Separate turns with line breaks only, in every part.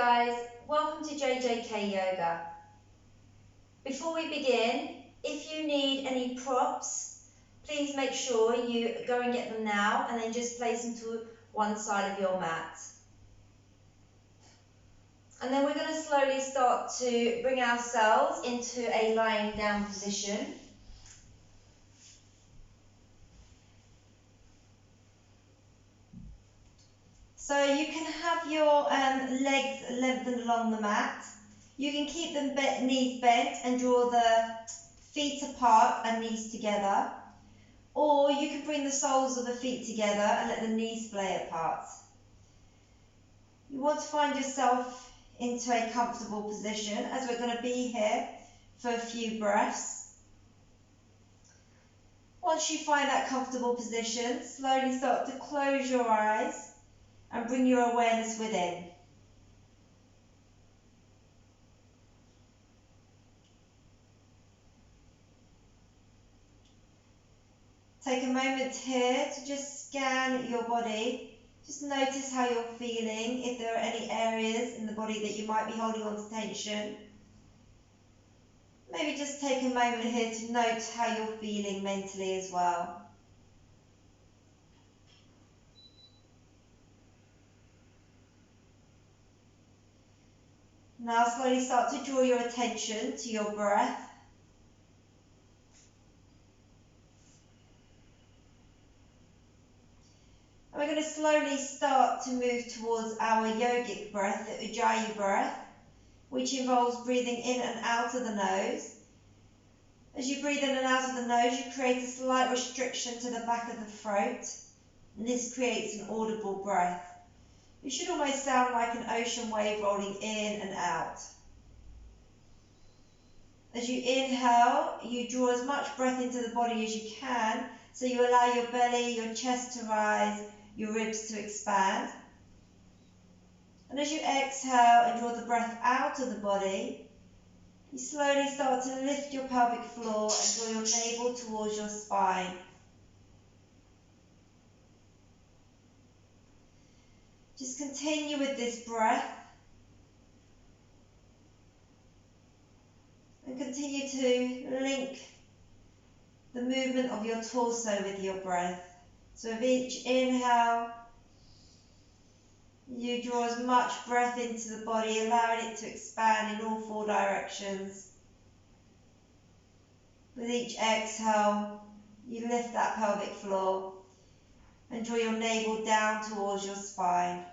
guys, welcome to JJK Yoga. Before we begin, if you need any props, please make sure you go and get them now and then just place them to one side of your mat. And then we're going to slowly start to bring ourselves into a lying down position. So you can have your legs lengthened along the mat. You can keep the knees bent and draw the feet apart and knees together. Or you can bring the soles of the feet together and let the knees splay apart. You want to find yourself into a comfortable position as we're going to be here for a few breaths. Once you find that comfortable position, slowly start to close your eyes and bring your awareness within. Take a moment here to just scan your body. Just notice how you're feeling, if there are any areas in the body that you might be holding on to tension. Maybe just take a moment here to note how you're feeling mentally as well. Now slowly start to draw your attention to your breath. And we're going to slowly start to move towards our yogic breath, the Ujjayi breath, which involves breathing in and out of the nose. As you breathe in and out of the nose, you create a slight restriction to the back of the throat, and this creates an audible breath. It should almost sound like an ocean wave rolling in and out. As you inhale, you draw as much breath into the body as you can, so you allow your belly, your chest to rise, your ribs to expand. And as you exhale and draw the breath out of the body, you slowly start to lift your pelvic floor and draw your navel towards your spine. Just continue with this breath and continue to link the movement of your torso with your breath. So with each inhale, you draw as much breath into the body, allowing it to expand in all four directions. With each exhale, you lift that pelvic floor and draw your navel down towards your spine.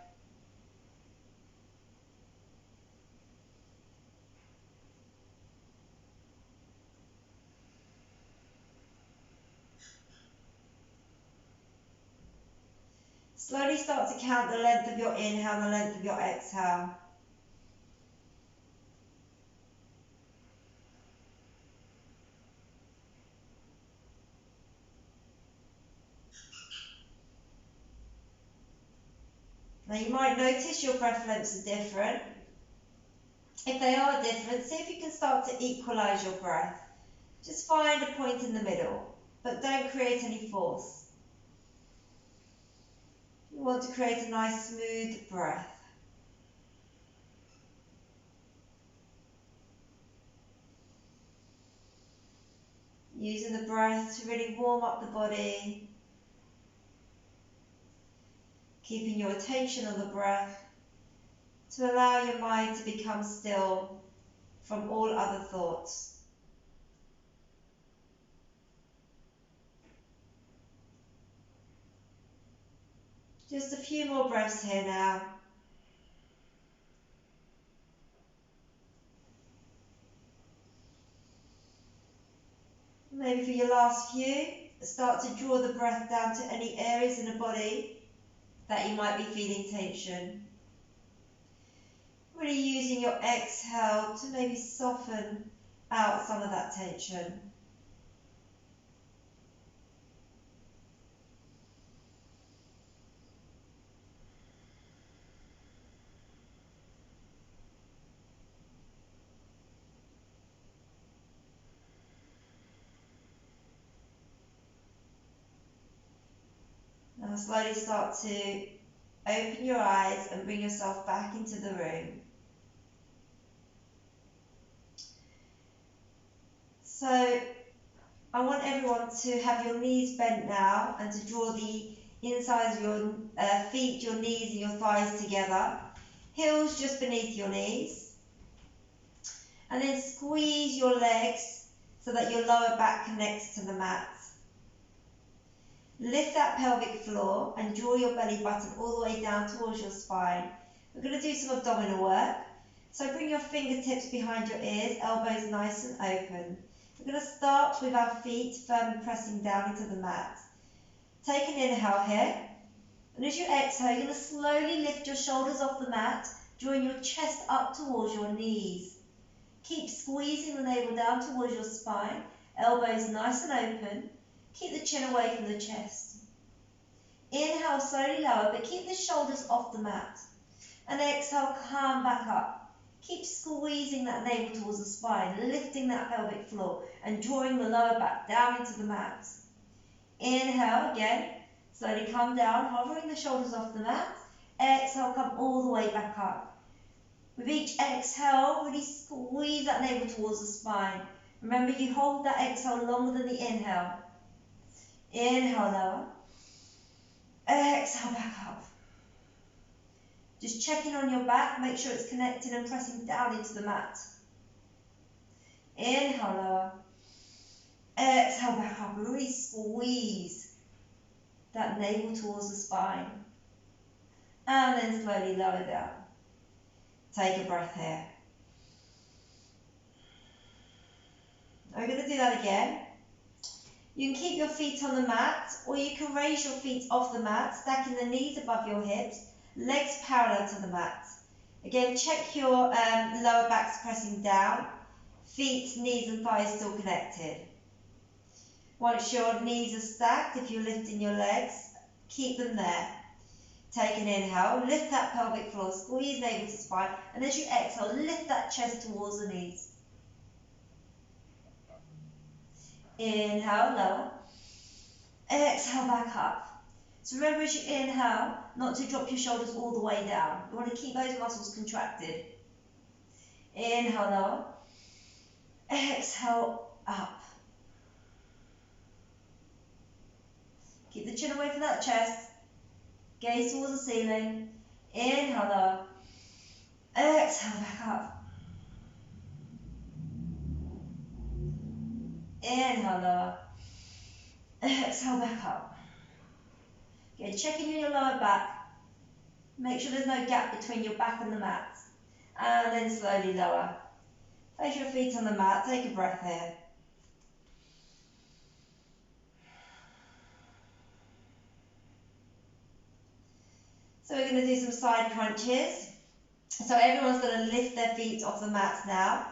Slowly start to count the length of your inhale and the length of your exhale. Now you might notice your breath lengths are different. If they are different, see if you can start to equalize your breath. Just find a point in the middle, but don't create any force. You want to create a nice smooth breath. Using the breath to really warm up the body. Keeping your attention on the breath to allow your mind to become still from all other thoughts. Just a few more breaths here now. Maybe for your last few, start to draw the breath down to any areas in the body that you might be feeling tension. Really using your exhale to maybe soften out some of that tension. Now slowly start to open your eyes and bring yourself back into the room. So I want everyone to have your knees bent now and to draw the insides of your feet, your knees and your thighs together. Heels just beneath your knees. And then squeeze your legs so that your lower back connects to the mat. Lift that pelvic floor and draw your belly button all the way down towards your spine. We're going to do some abdominal work. So bring your fingertips behind your ears, elbows nice and open. We're going to start with our feet firmly pressing down into the mat. Take an inhale here. And as you exhale, you're going to slowly lift your shoulders off the mat, drawing your chest up towards your knees. Keep squeezing the navel down towards your spine, elbows nice and open. Keep the chin away from the chest. Inhale, slowly lower, but keep the shoulders off the mat. And exhale, come back up. Keep squeezing that navel towards the spine, lifting that pelvic floor and drawing the lower back down into the mat. Inhale again, slowly come down, hovering the shoulders off the mat. Exhale, come all the way back up. With each exhale, really squeeze that navel towards the spine. Remember, you hold that exhale longer than the inhale. Inhale, lower. Exhale, back up. Just checking on your back, make sure it's connected and pressing down into the mat. Inhale, lower. Exhale, back up. Really squeeze that navel towards the spine. And then slowly lower down. Take a breath here. We're going to do that again. You can keep your feet on the mat, or you can raise your feet off the mat, stacking the knees above your hips, legs parallel to the mat. Again, check your lower back's pressing down, feet, knees and thighs still connected. Once your knees are stacked, if you're lifting your legs, keep them there. Take an inhale, lift that pelvic floor, squeeze navel to spine, and as you exhale, lift that chest towards the knees. Inhale, lower. Exhale, back up. So remember, as you inhale, not to drop your shoulders all the way down. You want to keep those muscles contracted. Inhale, lower. Exhale, up. Keep the chin away from that chest. Gaze towards the ceiling. Inhale, lower. Exhale, back up. Inhale, lower. Exhale, back up. Okay, checking in your lower back. Make sure there's no gap between your back and the mat. And then slowly lower. Place your feet on the mat. Take a breath here. So we're going to do some side crunches. So everyone's going to lift their feet off the mat now.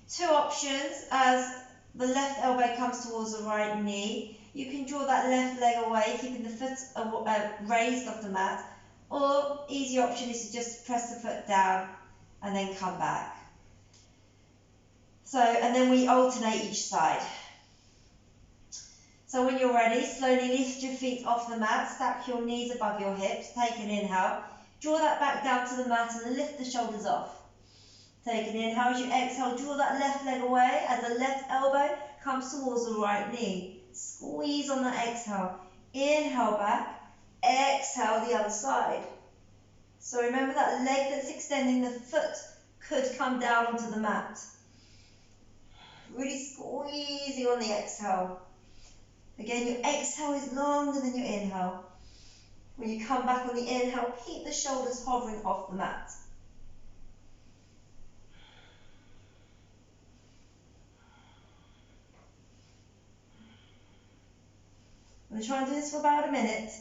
Two options. As the left elbow comes towards the right knee, you can draw that left leg away, keeping the foot raised off the mat. Or easy option is to just press the foot down and then come back. So, and then we alternate each side. So when you're ready, slowly lift your feet off the mat, stack your knees above your hips, take an inhale, draw that back down to the mat and lift the shoulders off. Take an inhale, as you exhale, draw that left leg away as the left elbow comes towards the right knee. Squeeze on the exhale, inhale back, exhale the other side. So remember that leg that's extending, the foot could come down onto the mat. Really squeezing on the exhale. Again, your exhale is longer than your inhale. When you come back on the inhale, keep the shoulders hovering off the mat. I'm going to try and do this for about a minute.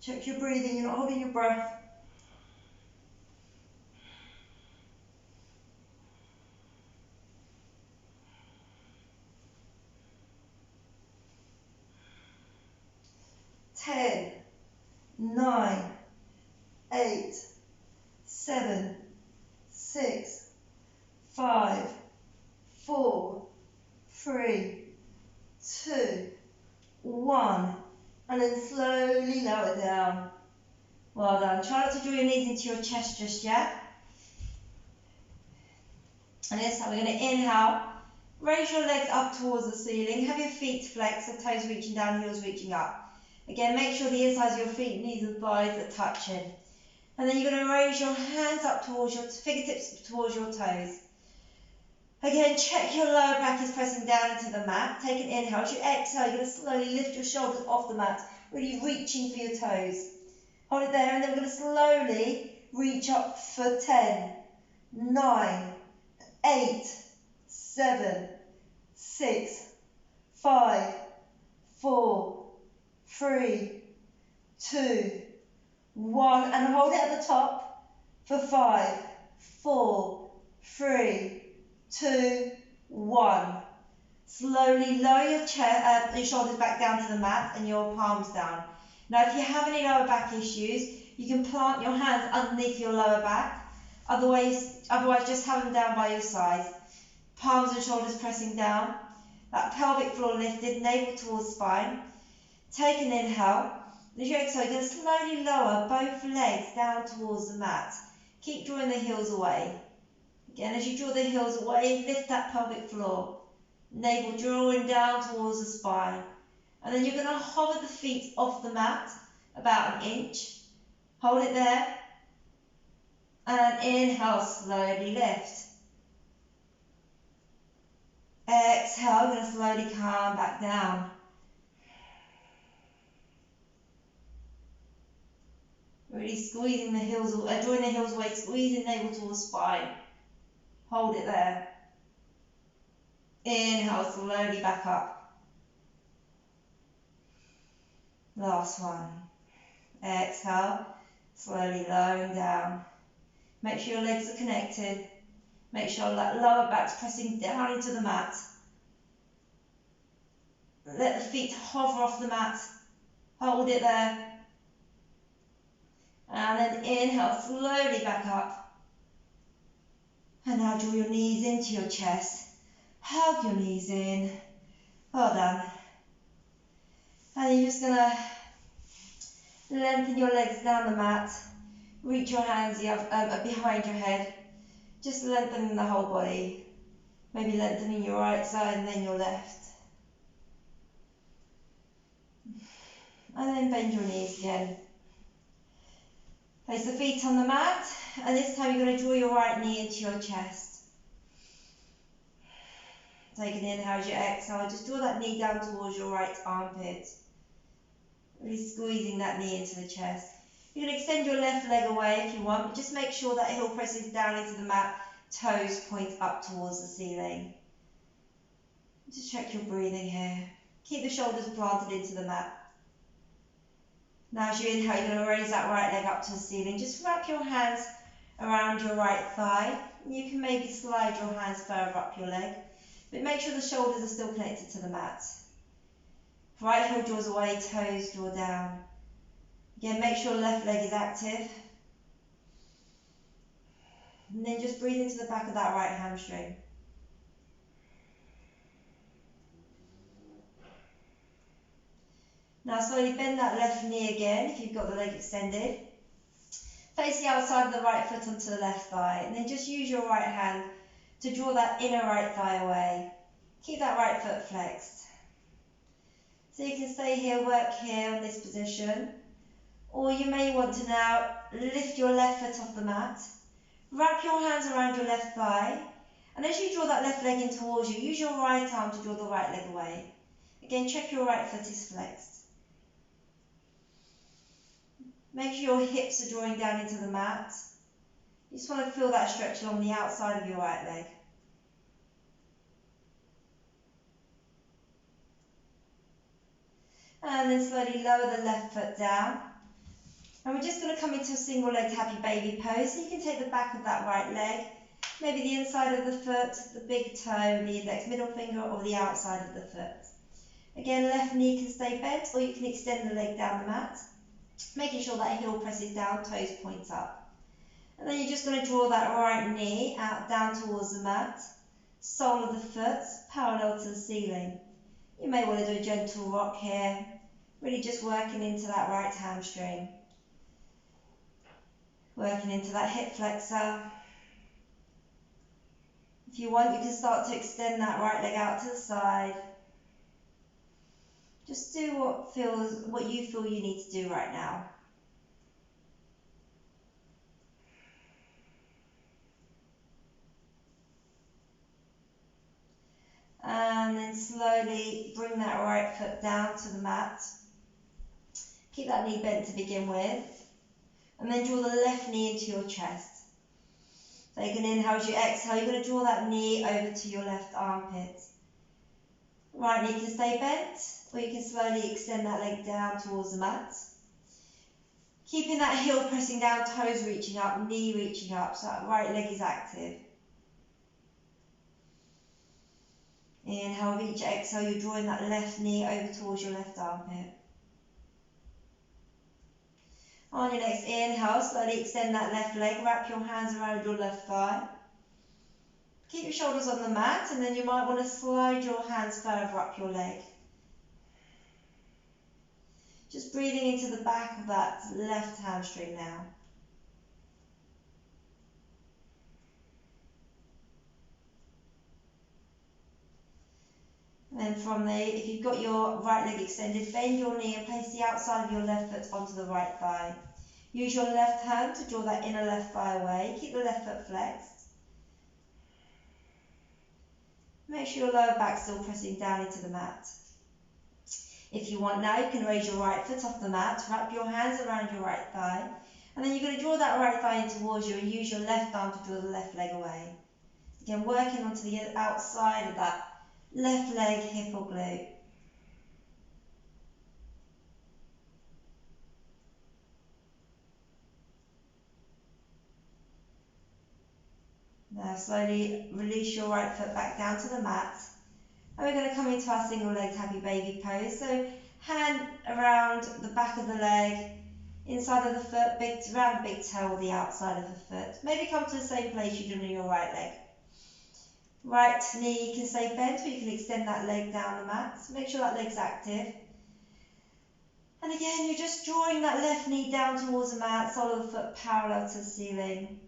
Check your breathing, you're not holding your breath. Ten, 9, 8, 7, 6, 5, 4, 3, 2, 1, and then slowly lower down. Well done. Try not to draw your knees into your chest just yet. And this time we're going to inhale, raise your legs up towards the ceiling, have your feet flexed, the toes reaching down, heels reaching up. Again, make sure the insides of your feet, knees and thighs are touching. And then you're going to raise your hands up towards your fingertips towards your toes. Again, check your lower back is pressing down into the mat. Take an inhale. As you exhale, you're going to slowly lift your shoulders off the mat, really reaching for your toes. Hold it there, and then we're going to slowly reach up for 10, 9, 8, 7, 6, 5, 4, 3, 2, 1, and hold it at the top for 5, 4, 3, 2, 1. Slowly lower your shoulders back down to the mat and your palms down. Now, if you have any lower back issues, you can plant your hands underneath your lower back. Otherwise, just have them down by your sides. Palms and shoulders pressing down. That pelvic floor lifted, navel towards spine. Take an inhale. As you exhale, you're going to slowly lower both legs down towards the mat. Keep drawing the heels away. Again, as you draw the heels away, lift that pelvic floor. Navel drawing down towards the spine. And then you're going to hover the feet off the mat about an inch. Hold it there. And inhale, slowly lift. Exhale, you're going to slowly come back down. Really squeezing the heels, drawing the heels away, squeezing navel towards spine. Hold it there. Inhale, slowly back up. Last one. Exhale, slowly lowering down. Make sure your legs are connected. Make sure that lower back's pressing down into the mat. Let the feet hover off the mat. Hold it there. And then inhale, slowly back up. And now draw your knees into your chest. Hug your knees in. Well done. And you're just going to lengthen your legs down the mat. Reach your hands behind your head. Just lengthening the whole body. Maybe lengthening your right side and then your left. And then bend your knees again. Place the feet on the mat, and this time you're going to draw your right knee into your chest. Take an inhale as you exhale, just draw that knee down towards your right armpit. Really squeezing that knee into the chest. You can extend your left leg away if you want, but just make sure that heel presses down into the mat, toes point up towards the ceiling. Just check your breathing here. Keep the shoulders planted into the mat. Now as you inhale, you're going to raise that right leg up to the ceiling. Just wrap your hands around your right thigh. You can maybe slide your hands further up your leg, but make sure the shoulders are still connected to the mat. Right heel draws away, toes draw down. Again, make sure left leg is active. And then just breathe into the back of that right hamstring. Now slowly bend that left knee again if you've got the leg extended. Face the outside of the right foot onto the left thigh, and then just use your right hand to draw that inner right thigh away. Keep that right foot flexed. So you can stay here, work here on this position, or you may want to now lift your left foot off the mat, wrap your hands around your left thigh, and as you draw that left leg in towards you, use your right arm to draw the right leg away. Again, check your right foot is flexed. Make sure your hips are drawing down into the mat. You just want to feel that stretch along the outside of your right leg. And then slowly lower the left foot down. And we're just going to come into a single legged happy baby pose. So you can take the back of that right leg, maybe the inside of the foot, the big toe, the index middle finger, or the outside of the foot. Again, left knee can stay bent, or you can extend the leg down the mat, making sure that heel presses down, toes point up. And then you're just going to draw that right knee out down towards the mat, sole of the foot parallel to the ceiling. You may want to do a gentle rock here, really just working into that right hamstring, working into that hip flexor. If you want, you can start to extend that right leg out to the side. Just do what you feel you need to do right now. And then slowly bring that right foot down to the mat. Keep that knee bent to begin with. And then draw the left knee into your chest. So you can inhale as you exhale, you're going to draw that knee over to your left armpit. Right knee can stay bent, or you can slowly extend that leg down towards the mat. Keeping that heel pressing down, toes reaching up, knee reaching up, so that right leg is active. Inhale, with each exhale, you're drawing that left knee over towards your left armpit. On your next inhale, slowly extend that left leg, wrap your hands around your left thigh. Keep your shoulders on the mat, and then you might want to slide your hands further up your leg. Just breathing into the back of that left hamstring now. And then from there, if you've got your right leg extended, bend your knee and place the outside of your left foot onto the right thigh. Use your left hand to draw that inner left thigh away. Keep the left foot flexed. Make sure your lower back still pressing down into the mat. If you want now, you can raise your right foot off the mat, wrap your hands around your right thigh, and then you're going to draw that right thigh in towards you and use your left arm to draw the left leg away. Again, working onto the outside of that left leg, hip or glute. Now slowly release your right foot back down to the mat. And we're going to come into our single legged happy baby pose. So hand around the back of the leg, inside of the foot, around the big toe or the outside of the foot. Maybe come to the same place you did on your right leg. Right knee can stay bent, or you can extend that leg down the mat. So make sure that leg's active. And again, you're just drawing that left knee down towards the mat, sole of the foot parallel to the ceiling.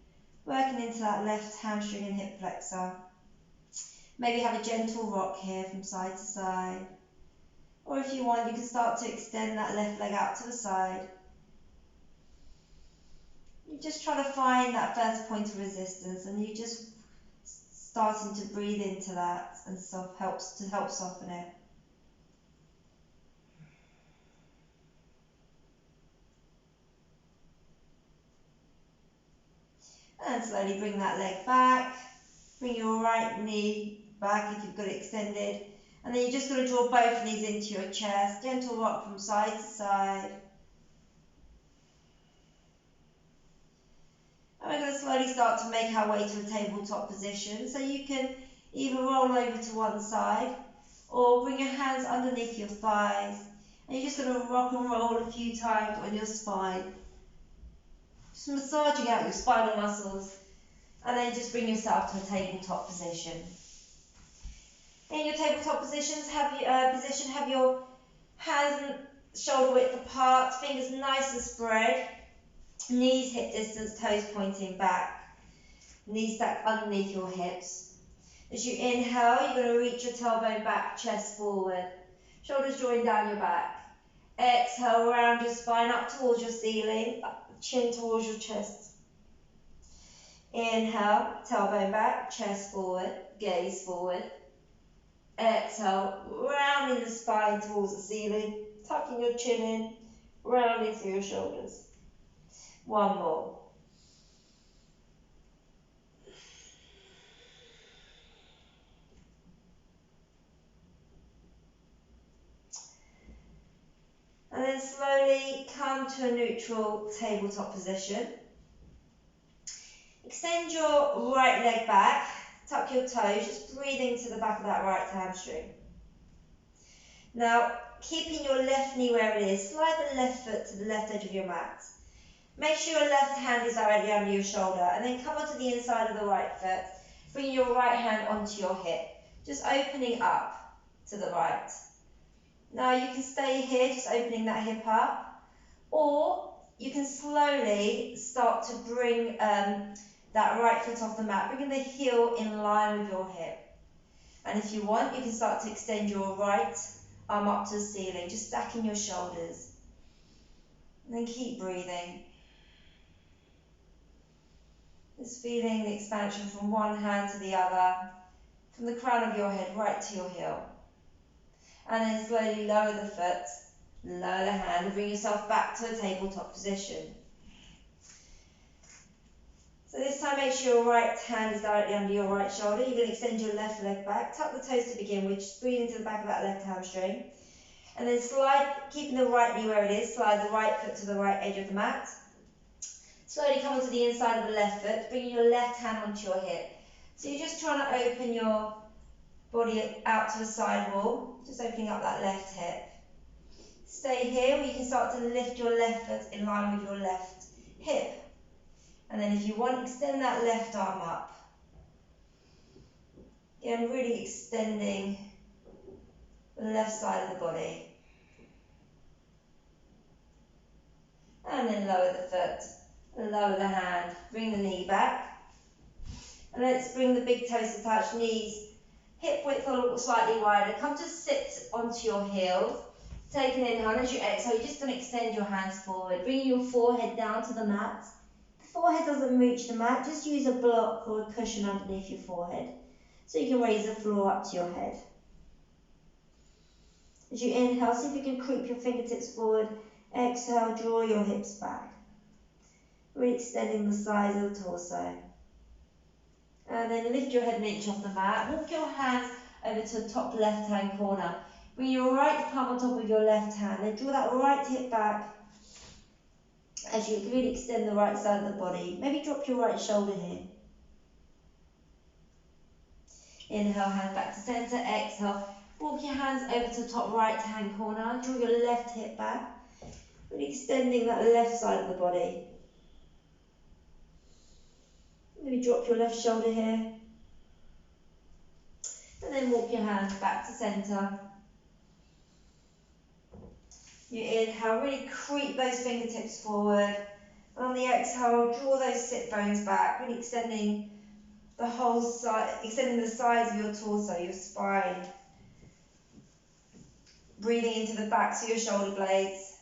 Working into that left hamstring and hip flexor. Maybe have a gentle rock here from side to side. Or if you want, you can start to extend that left leg out to the side. You just try to find that first point of resistance, and you just starting to breathe into that and help soften it. And slowly bring that leg back. Bring your right knee back if you've got it extended. And then you're just going to draw both knees into your chest. Gentle rock from side to side. And we're going to slowly start to make our way to a tabletop position. So you can either roll over to one side or bring your hands underneath your thighs. And you're just going to rock and roll a few times on your spine. Just massaging out your spinal muscles, and then just bring yourself to a tabletop position. In your tabletop position, have your hands shoulder width apart, fingers nice and spread, knees hip distance, toes pointing back, knees stacked underneath your hips. As you inhale, you're going to reach your tailbone back, chest forward, shoulders drawing down your back. Exhale, round your spine up towards your ceiling, chin towards your chest. Inhale, tailbone back, chest forward, gaze forward. Exhale, rounding the spine towards the ceiling, tucking your chin in, rounding through your shoulders. One more. And then slowly come to a neutral tabletop position. Extend your right leg back, tuck your toes, just breathing to the back of that right hamstring. Now, keeping your left knee where it is, slide the left foot to the left edge of your mat. Make sure your left hand is directly under your shoulder, and then come onto the inside of the right foot, bringing your right hand onto your hip, just opening up to the right. Now you can stay here, just opening that hip up, or you can slowly start to bring that right foot off the mat, bringing the heel in line with your hip. And if you want, you can start to extend your right arm up to the ceiling, just stacking your shoulders. And then keep breathing. Just feeling the expansion from one hand to the other, from the crown of your head right to your heel. And then slowly lower the foot, lower the hand, and bring yourself back to a tabletop position. So this time make sure your right hand is directly under your right shoulder. You're going to extend your left leg back, tuck the toes to begin with, just breathe into the back of that left hamstring. And then slide, keeping the right knee where it is, slide the right foot to the right edge of the mat. Slowly come onto the inside of the left foot, bringing your left hand onto your hip. So you're just trying to open your body out to the side wall, just opening up that left hip. Stay here, where you can start to lift your left foot in line with your left hip. And then if you want, extend that left arm up. Again, really extending the left side of the body. And then lower the foot, lower the hand, bring the knee back. And let's bring the big toes to touch, knees, hip width a little slightly wider. Come to sit onto your heels. Take an inhale, and as you exhale, you're just going to extend your hands forward, bringing your forehead down to the mat. Forehead doesn't reach the mat, just use a block or a cushion underneath your forehead so you can raise the floor up to your head. As you inhale, see if you can creep your fingertips forward. Exhale, draw your hips back. Really extending the size of the torso. And then lift your head an inch off the mat. Walk your hands over to the top left-hand corner. Bring your right palm on top of your left hand. Then draw that right hip back as you really extend the right side of the body. Maybe drop your right shoulder here. Inhale, hand back to center. Exhale, walk your hands over to the top right hand corner. Draw your left hip back. Really extending that left side of the body. Maybe drop your left shoulder here. And then walk your hands back to center. You inhale, really creep those fingertips forward. And on the exhale, draw those sit bones back, really extending the whole side, extending the sides of your torso, your spine. Breathing into the backs of your shoulder blades.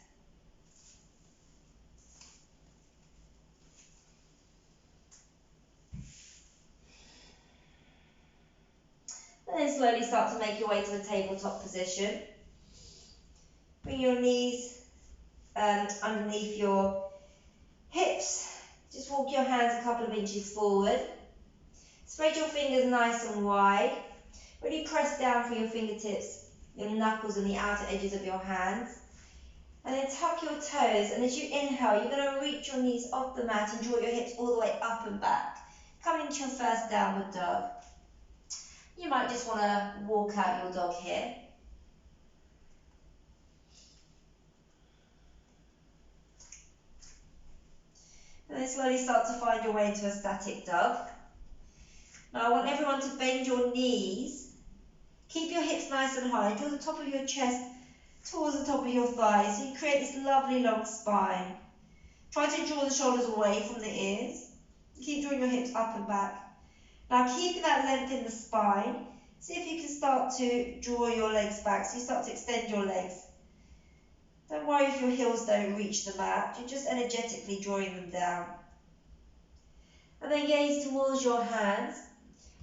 And then slowly start to make your way to the tabletop position. Bring your knees underneath your hips. Just walk your hands a couple of inches forward. Spread your fingers nice and wide. Really press down for your fingertips, your knuckles and the outer edges of your hands. And then tuck your toes. And as you inhale, you're going to reach your knees off the mat and draw your hips all the way up and back. Coming into your first downward dog. You might just want to walk out your dog here. And then slowly start to find your way into a static dog. Now I want everyone to bend your knees. Keep your hips nice and high. Draw the top of your chest towards the top of your thighs. So you create this lovely long spine. Try to draw the shoulders away from the ears. Keep drawing your hips up and back. Now keeping that length in the spine. See if you can start to draw your legs back. So you start to extend your legs. Don't worry if your heels don't reach the mat. You're just energetically drawing them down. And then gaze towards your hands.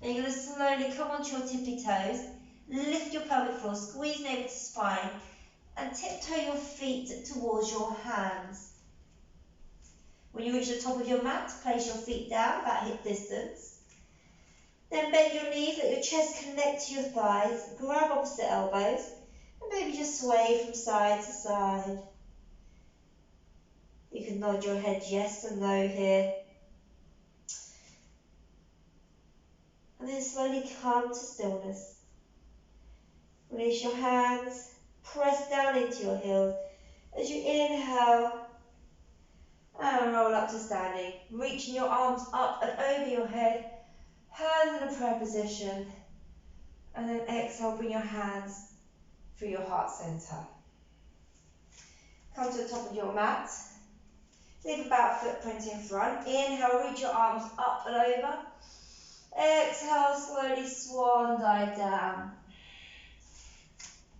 And you're going to slowly come onto your tippy toes. Lift your pelvic floor, squeeze navel to spine. And tiptoe your feet towards your hands. When you reach the top of your mat, place your feet down, about hip distance. Then bend your knees, let your chest connect to your thighs. Grab opposite elbows. And maybe just sway from side to side. You can nod your head yes and no here. And then slowly come to stillness. Release your hands. Press down into your heels. As you inhale and roll up to standing. Reaching your arms up and over your head. Hands in a prayer position. And then exhale, bring your hands through your heart centre. Come to the top of your mat. Leave a back footprint in front. Inhale, reach your arms up and over. Exhale, slowly swan dive down.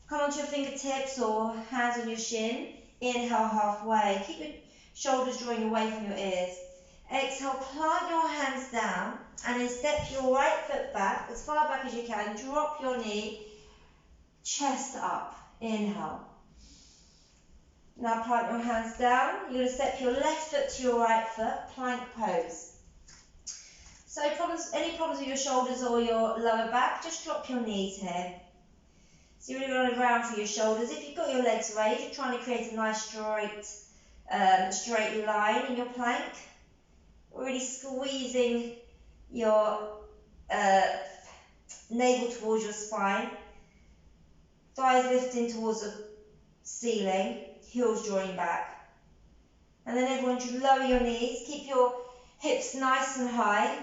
Come onto your fingertips or hands on your shin. Inhale, halfway. Keep your shoulders drawing away from your ears. Exhale, plant your hands down and then step your right foot back as far back as you can. Drop your knee, chest up. Inhale. Now plant your hands down. You're going to step your left foot to your right foot, plank pose. So any problems with your shoulders or your lower back, just drop your knees here. So you're really running around for your shoulders. If you've got your legs raised, you're trying to create a nice straight line in your plank. Really squeezing your navel towards your spine. Thighs lifting towards the ceiling. Heels drawing back. And then everyone should lower your knees. Keep your hips nice and high.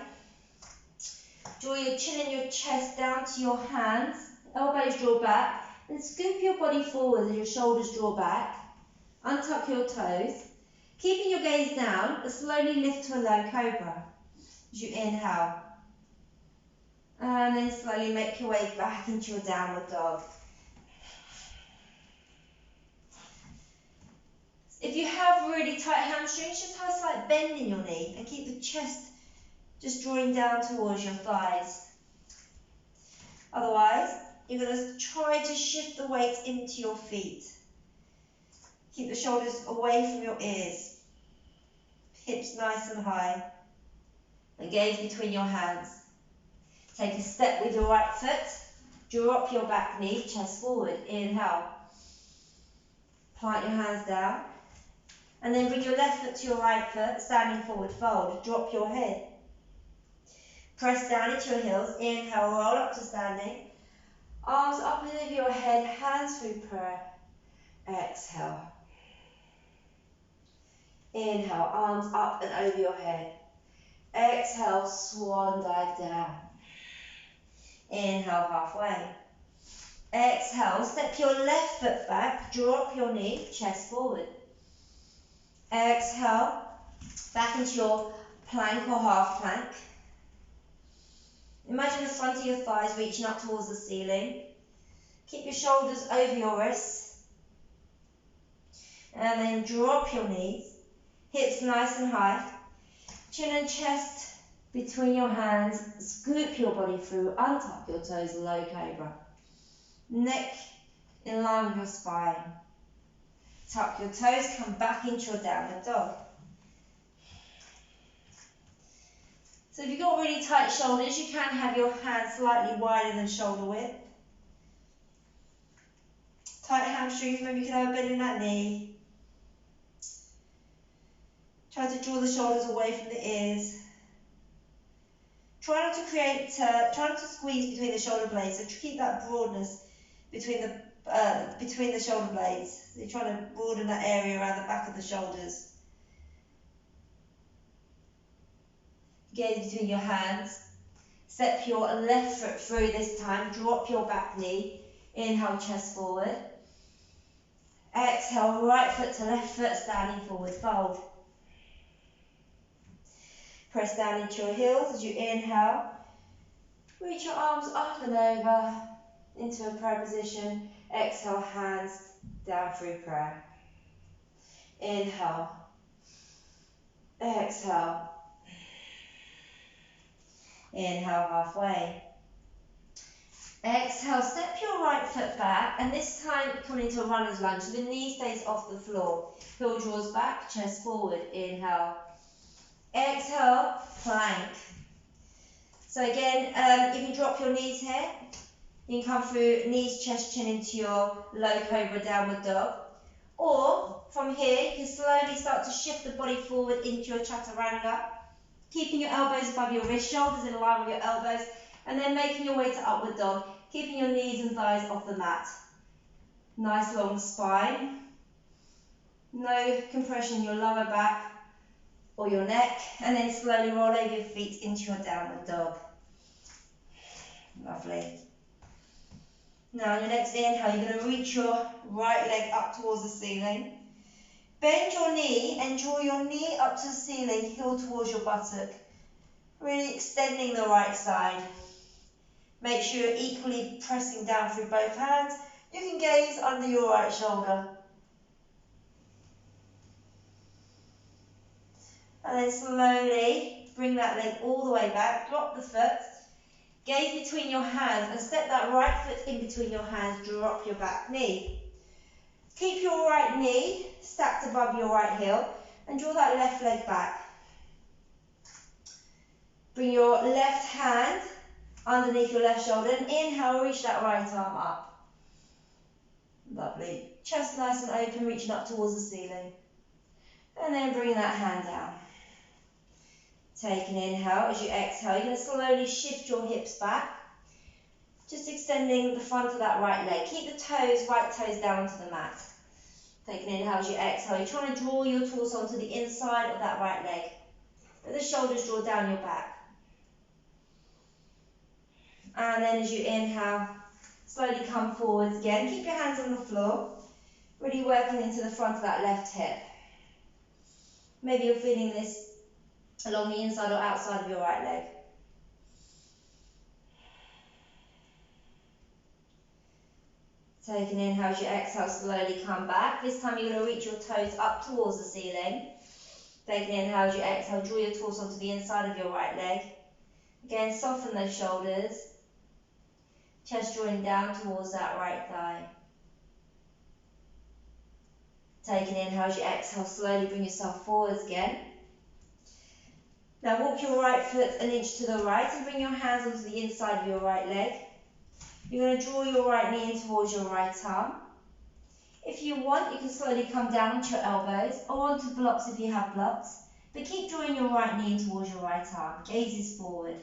Draw your chin and your chest down to your hands. Elbows draw back. And scoop your body forward as your shoulders draw back. Untuck your toes. Keeping your gaze down, but slowly lift to a low cobra as you inhale. And then slowly make your way back into your downward dog. If you have really tight hamstrings, just have a slight bend in your knee and keep the chest just drawing down towards your thighs. Otherwise, you're going to try to shift the weight into your feet. Keep the shoulders away from your ears. Hips nice and high. The gaze between your hands. Take a step with your right foot. Drop your back knee, chest forward. Inhale. Plant your hands down. And then bring your left foot to your right foot, standing forward fold. Drop your head. Press down into your heels. Inhale, roll up to standing. Arms up and over your head, hands through prayer. Exhale. Inhale, arms up and over your head. Exhale, swan dive down. Inhale, halfway. Exhale, step your left foot back, drop your knee, chest forward. Exhale, back into your plank or half plank. Imagine the front of your thighs reaching up towards the ceiling. Keep your shoulders over your wrists. And then drop your knees. Hips nice and high. Chin and chest between your hands. Scoop your body through. Untuck your toes, low cobra. Neck in line with your spine. Tuck your toes, come back into your downward dog. So if you've got really tight shoulders, you can have your hands slightly wider than shoulder width. Tight hamstrings, maybe you can have a bend in that knee. Try to draw the shoulders away from the ears. Try not to squeeze between the shoulder blades, so keep that broadness between the shoulder blades. So you're trying to broaden that area around the back of the shoulders. Gaze between your hands. Step your left foot through this time. Drop your back knee. Inhale, chest forward. Exhale, right foot to left foot, standing forward fold. Press down into your heels as you inhale. Reach your arms up and over into a prayer position. Exhale, hands down through prayer. Inhale. Exhale. Inhale, halfway. Exhale, step your right foot back, and this time come into a runner's lunge. So the knee stays off the floor. Heel draws back, chest forward. Inhale. Exhale, plank. So again, you can drop your knees here. You can come through knees, chest, chin into your low cobra downward dog. Or from here, you can slowly start to shift the body forward into your chaturanga. Keeping your elbows above your wrist, shoulders in line with your elbows, and then making your way to upward dog, keeping your knees and thighs off the mat. Nice long spine. No compression in your lower back or your neck, and then slowly roll over your feet into your downward dog. Lovely. Now, your next inhale, you're going to reach your right leg up towards the ceiling. Bend your knee and draw your knee up to the ceiling, heel towards your buttock. Really extending the right side. Make sure you're equally pressing down through both hands. You can gaze under your right shoulder. And then slowly bring that leg all the way back, drop the foot, gaze between your hands and step that right foot in between your hands, drop your back knee. Keep your right knee stacked above your right heel and draw that left leg back. Bring your left hand underneath your left shoulder and inhale, reach that right arm up. Lovely. Chest nice and open, reaching up towards the ceiling. And then bring that hand down. Take an inhale. As you exhale, you're going to slowly shift your hips back, just extending the front of that right leg. Keep the toes, right toes down onto the mat. Take an inhale as you exhale. You're trying to draw your torso onto the inside of that right leg. Let the shoulders draw down your back. And then as you inhale, slowly come forwards again. Keep your hands on the floor, really working into the front of that left hip. Maybe you're feeling this along the inside or outside of your right leg. Take an inhale as you exhale, slowly come back. This time you're going to reach your toes up towards the ceiling. Take an inhale as you exhale, draw your torso onto the inside of your right leg. Again, soften those shoulders. Chest drawing down towards that right thigh. Take an inhale as you exhale, slowly bring yourself forwards again. Now walk your right foot an inch to the right and bring your hands onto the inside of your right leg. You're going to draw your right knee in towards your right arm. If you want, you can slowly come down onto your elbows or onto blocks if you have blocks. But keep drawing your right knee in towards your right arm. Gazes forward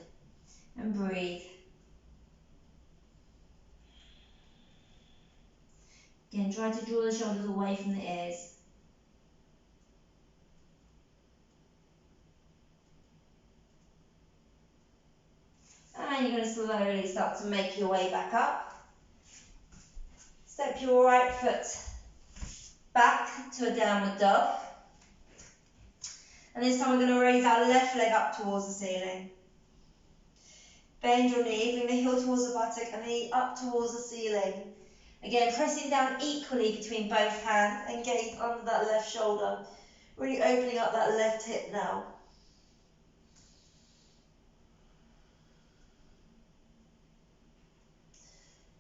and breathe. Again, try to draw the shoulders away from the ears. And you're going to slowly start to make your way back up. Step your right foot back to a downward dog. And this time we're going to raise our left leg up towards the ceiling. Bend your knee, bring the heel towards the buttock and the knee up towards the ceiling. Again, pressing down equally between both hands and gaze under that left shoulder. Really opening up that left hip now.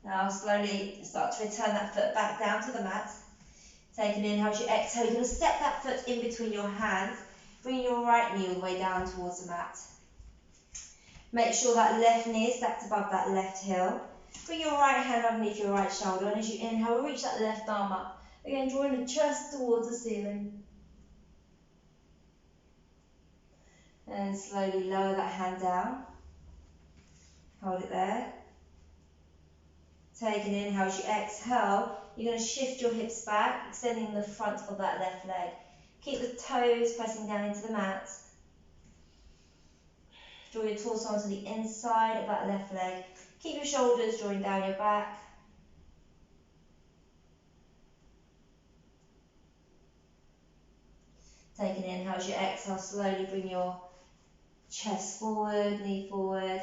Now slowly start to return that foot back down to the mat. Take an inhale as you exhale. You're going to step that foot in between your hands. Bring your right knee all the way down towards the mat. Make sure that left knee is stacked above that left heel. Bring your right hand underneath your right shoulder, and as you inhale, reach that left arm up. Again, drawing the chest towards the ceiling. And slowly lower that hand down. Hold it there. Take an inhale as you exhale. You're going to shift your hips back, extending the front of that left leg. Keep the toes pressing down into the mat. Draw your torso onto the inside of that left leg. Keep your shoulders drawing down your back. Take an inhale as you exhale, slowly bring your chest forward, knee forward.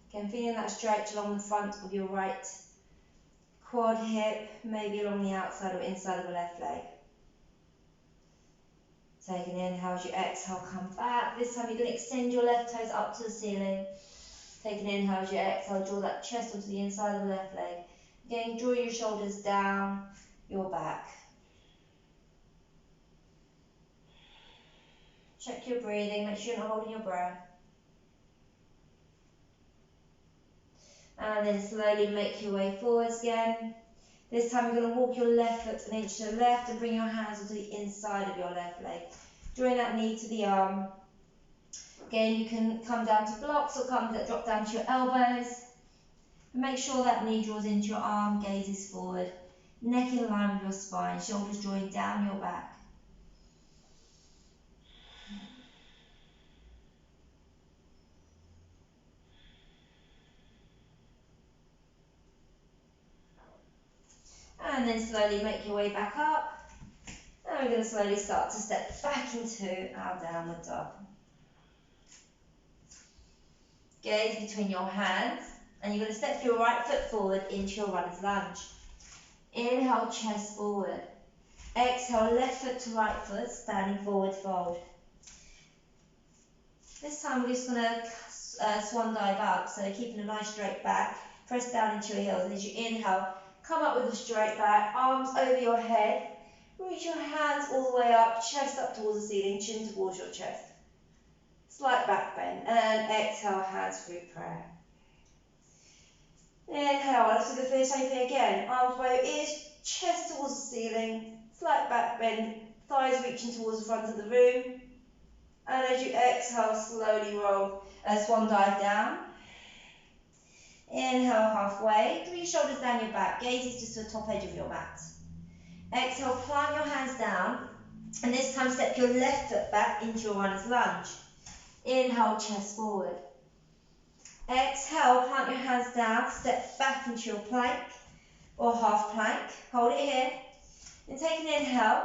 Again, feeling that stretch along the front of your right quad hip, maybe along the outside or inside of the left leg. Take an inhale as you exhale, come back. This time you're going to extend your left toes up to the ceiling. Take an inhale as you exhale, draw that chest onto the inside of the left leg. Again, draw your shoulders down your back. Check your breathing, make sure you're not holding your breath. And then slowly make your way forwards again. This time you're going to walk your left foot an inch to the left and bring your hands onto the inside of your left leg. Drawing that knee to the arm. Again, you can come down to blocks or drop down to your elbows. And make sure that knee draws into your arm, gazes forward. Neck in line with your spine, shoulders drawing down your back. And then slowly make your way back up. And we're going to slowly start to step back into our downward dog. Gaze between your hands, and you're going to step your right foot forward into your runner's lunge. Inhale, chest forward. Exhale, left foot to right foot, standing forward fold. This time we're just going to swan dive up, so keeping a nice straight back. Press down into your heels, and as you inhale, come up with a straight back, arms over your head. Reach your hands all the way up, chest up towards the ceiling, chin towards your chest. Slight back bend, and exhale, hands through prayer. Inhale, let's do the same thing again. Arms by your ears, chest towards the ceiling, slight back bend, thighs reaching towards the front of the room. And as you exhale, slowly roll, swan dive down. Inhale, halfway, draw your shoulders down your back, gaze is just to the top edge of your mat. Exhale, plant your hands down, and this time step your left foot back into your runner's lunge. Inhale, chest forward. Exhale, plant your hands down, step back into your plank or half plank. Hold it here. Then take an inhale.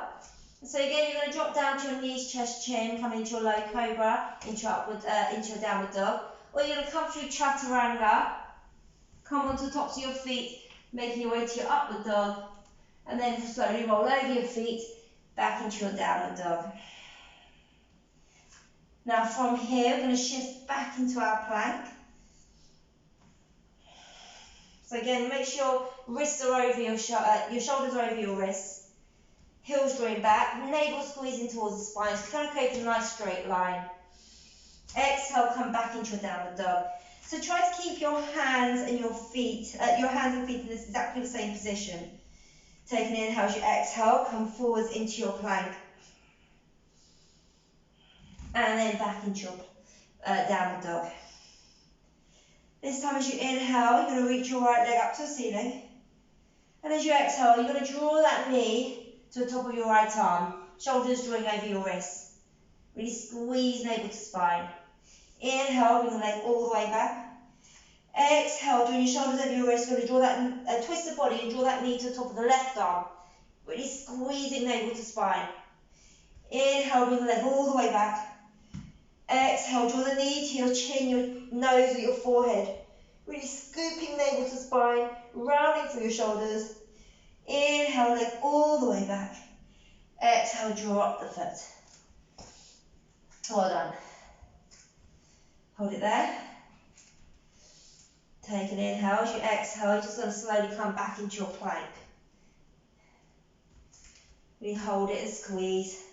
So again, you're going to drop down to your knees, chest, chin, come into your low cobra, into your downward dog. Or you're going to come through chaturanga, come onto the tops of your feet, making your way to your upward dog. And then slowly roll over your feet, back into your downward dog. Now from here, we're going to shift back into our plank. So again, make sure wrists are over your shoulders are over your wrists. Heels drawing back, navel squeezing towards the spine, so try and create a nice straight line. Exhale, come back into your downward dog. So try to keep your hands and feet in this exactly the same position. Take an inhale as you exhale, come forwards into your plank. And then back into your downward dog. This time as you inhale, you're going to reach your right leg up to the ceiling. And as you exhale, you're going to draw that knee to the top of your right arm. Shoulders drawing over your wrists. Really squeeze navel to spine. Inhale, bring the leg all the way back. Exhale, drawing your shoulders over your wrists. You're going to draw that, twist the body and draw that knee to the top of the left arm. Really squeezing navel to spine. Inhale, bring the leg all the way back. Exhale, draw the knee to your chin, your nose or your forehead. Really scooping navel to spine, rounding through your shoulders. Inhale, leg all the way back. Exhale, draw up the foot. Well done. Hold it there. Take an inhale. As you exhale, you're just going to slowly come back into your plank. Really hold it and squeeze.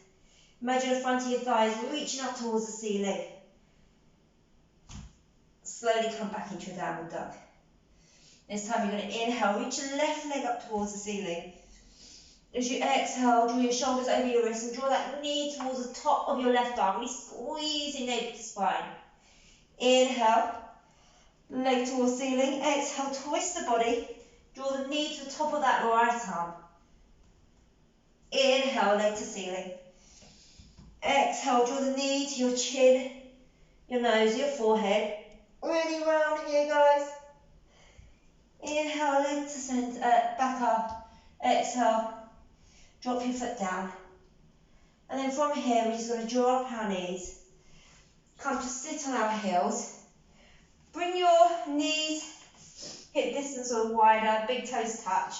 Imagine the front of your thighs reaching up towards the ceiling. Slowly come back into your downward dog. This time you're going to inhale, reach your left leg up towards the ceiling. As you exhale, draw your shoulders over your wrists and draw that knee towards the top of your left arm, really squeezing navel to spine. Inhale, leg towards ceiling. Exhale, twist the body, draw the knee to the top of that right arm. Inhale, leg to ceiling. Exhale, draw the knee to your chin, your nose, your forehead. Really rounding here, guys. Inhale, leg to center, back up. Exhale, drop your foot down. And then from here, we're just going to draw up our knees. Come to sit on our heels. Bring your knees hip distance or wider, big toes touch.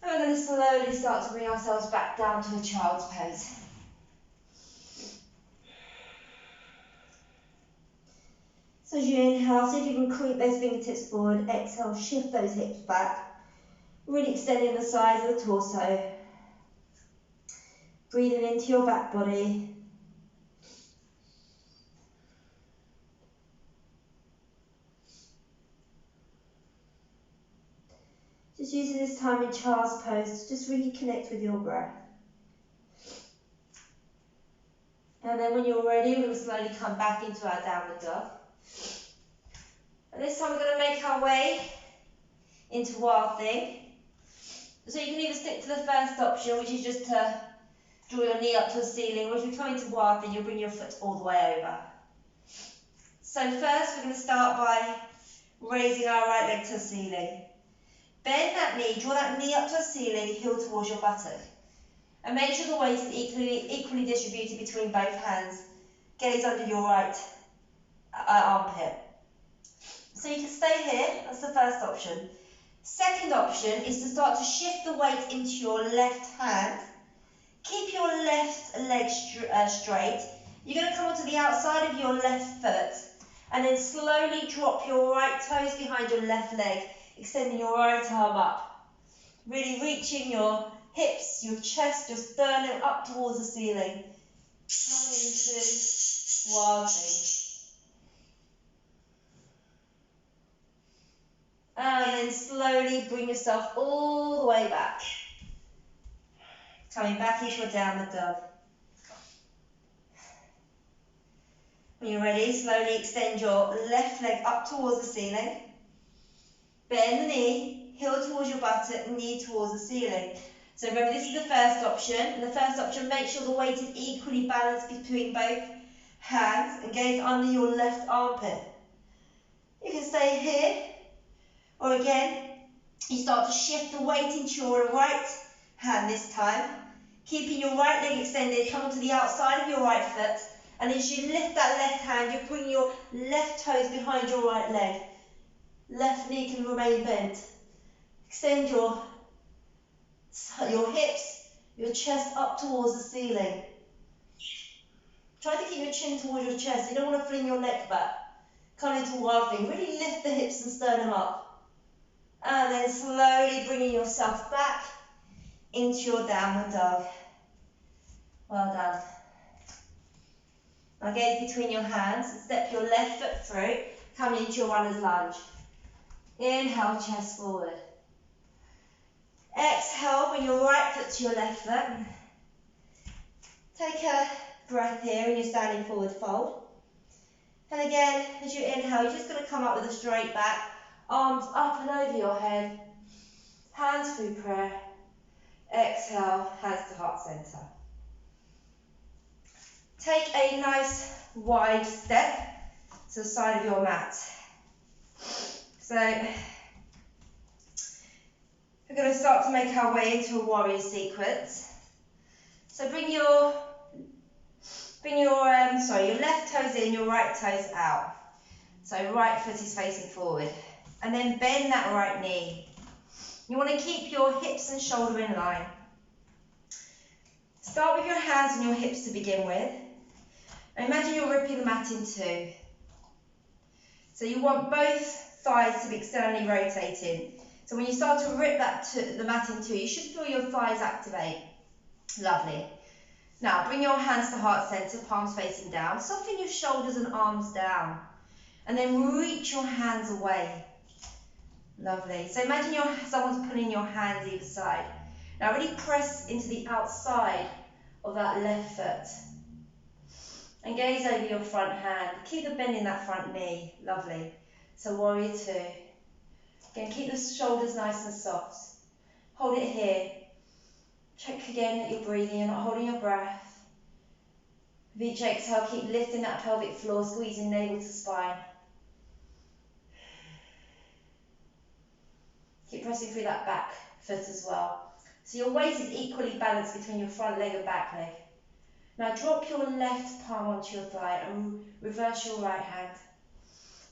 And we're going to slowly start to bring ourselves back down to a child's pose. So as you inhale, see if you can creep those fingertips forward. Exhale, shift those hips back. Really extending the sides of the torso. Breathing into your back body. Just using this time in child's pose to just really connect with your breath. And then when you're ready, we're going to slowly come back into our downward dog. And this time we're going to make our way into Wild Thing. So you can either stick to the first option, which is just to draw your knee up to the ceiling, or if you come into Wild Thing, you'll bring your foot all the way over. So first we're going to start by raising our right leg to the ceiling. Bend that knee, draw that knee up to the ceiling, heel towards your buttock. And make sure the weight is equally distributed between both hands. Gaze under your right armpit. So you can stay here, that's the first option. Second option is to start to shift the weight into your left hand. Keep your left leg straight. You're going to come onto the outside of your left foot and then slowly drop your right toes behind your left leg, extending your right arm up. Really reaching your hips, your chest, your sternum up towards the ceiling. Coming into wild thing. And then slowly bring yourself all the way back. Coming back into a downward dog. When you're ready, slowly extend your left leg up towards the ceiling. Bend the knee, heel towards your buttock, knee towards the ceiling. So remember, this is the first option. And the first option, make sure the weight is equally balanced between both hands and gaze under your left armpit. You can stay here, or again, you start to shift the weight into your right hand this time. Keeping your right leg extended, come to the outside of your right foot. And as you lift that left hand, you bring your left toes behind your right leg. Left knee can remain bent. Extend your hips, your chest up towards the ceiling. Try to keep your chin towards your chest. You don't want to fling your neck back. Come into wild thing. Really lift the hips and sternum up. And then slowly bringing yourself back into your downward dog. Well done. Now gaze between your hands and step your left foot through, coming into your runner's lunge. Inhale, chest forward. Exhale, bring your right foot to your left foot. Take a breath here in your standing forward fold. And again, as you inhale, you're just going to come up with a straight back, arms up and over your head, hands through prayer. Exhale, hands to heart center. Take a nice wide step to the side of your mat. So we're going to start to make our way into a warrior sequence. So bring your left toes in, your right toes out. So right foot is facing forward. And then bend that right knee. You want to keep your hips and shoulder in line. Start with your hands and your hips to begin with. Imagine you're ripping the mat in two. So you want both thighs to be externally rotating. So when you start to rip the mat in two, you should feel your thighs activate. Lovely. Now bring your hands to heart center, palms facing down. Soften your shoulders and arms down. And then reach your hands away. Lovely. So imagine someone's pulling your hands either side. Now really press into the outside of that left foot. And gaze over your front hand. Keep the bend in that front knee. Lovely. So warrior two. Again, keep the shoulders nice and soft. Hold it here. Check again that you're breathing. You're not holding your breath. With each exhale, keep lifting that pelvic floor, squeezing navel to spine. Keep pressing through that back foot as well. So your weight is equally balanced between your front leg and back leg. Now drop your left palm onto your thigh and reverse your right hand.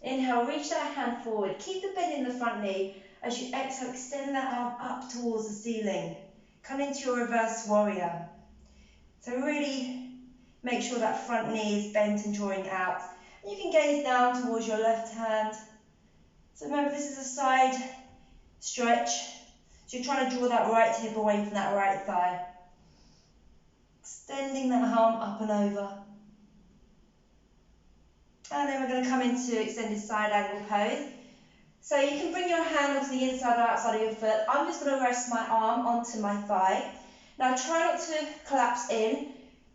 Inhale, reach that hand forward. Keep the bend in the front knee. As you exhale, extend that arm up towards the ceiling. Come into your reverse warrior. So really make sure that front knee is bent and drawing out. And you can gaze down towards your left hand. So remember, this is a side stretch. So you're trying to draw that right hip away from that right thigh. Extending that arm up and over. And then we're going to come into extended side angle pose. So you can bring your hand onto the inside or outside of your foot. I'm just going to rest my arm onto my thigh. Now try not to collapse in.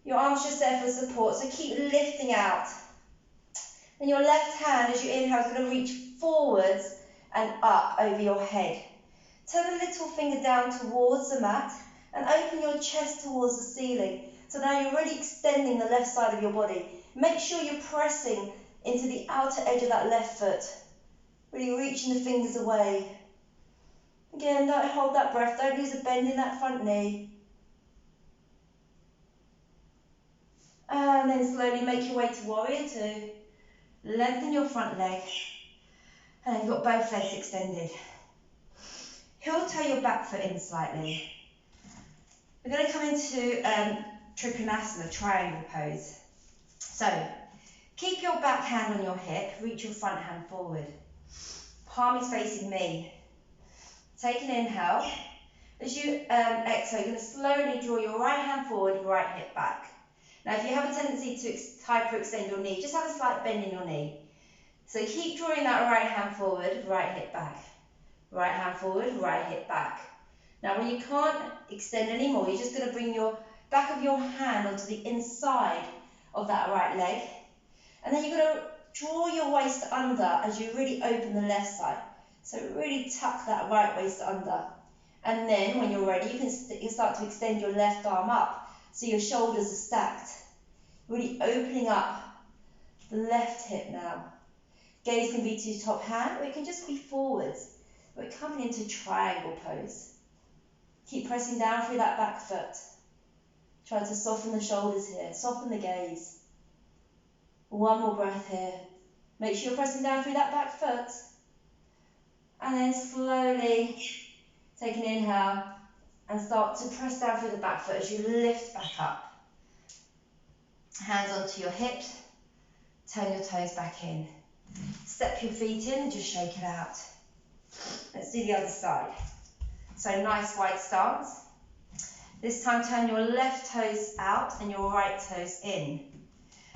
Your arm's just there for support, so keep lifting out. And your left hand, as you inhale, is going to reach forwards and up over your head. Turn the little finger down towards the mat and open your chest towards the ceiling. So now you're really extending the left side of your body. Make sure you're pressing into the outer edge of that left foot. Really reaching the fingers away.
Again, don't hold that breath, don't lose a bend in that front knee. And then slowly make your way to warrior two. Lengthen your front leg. And you've got both legs extended. Heel toe your back foot in slightly. We're going to come into Trikonasana, triangle pose. So, keep your back hand on your hip, reach your front hand forward. Palm is facing me. Take an inhale. As you exhale, you're going to slowly draw your right hand forward, right hip back. Now, if you have a tendency to hyperextend your knee, just have a slight bend in your knee. So keep drawing that right hand forward, right hip back. Right hand forward, right hip back. Now, when you can't extend anymore, you're just going to bring your back of your hand onto the inside of that right leg. And then you're going to draw your waist under as you really open the left side. So really tuck that right waist under. And then when you're ready, you can start to extend your left arm up so your shoulders are stacked. Really opening up the left hip now. Gaze can be to your top hand, or it can just be forwards. We're coming into triangle pose. Keep pressing down through that back foot. Try to soften the shoulders here, soften the gaze. One more breath here. Make sure you're pressing down through that back foot. And then slowly take an inhale and start to press down through the back foot as you lift back up. Hands onto your hips, turn your toes back in. Step your feet in and just shake it out. Let's do the other side. So nice wide stance. This time turn your left toes out and your right toes in.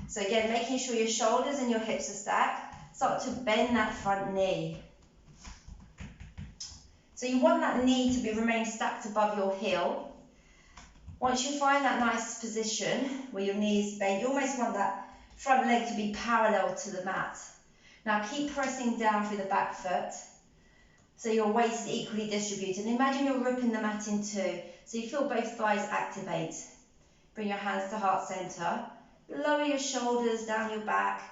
So again, making sure your shoulders and your hips are stacked. Start to bend that front knee. So you want that knee to remain stacked above your heel. Once you find that nice position where your knee is bent, you almost want that front leg to be parallel to the mat. Now keep pressing down through the back foot so your waist is equally distributed. And imagine you're ripping the mat in two so you feel both thighs activate. Bring your hands to heart center. Lower your shoulders down your back.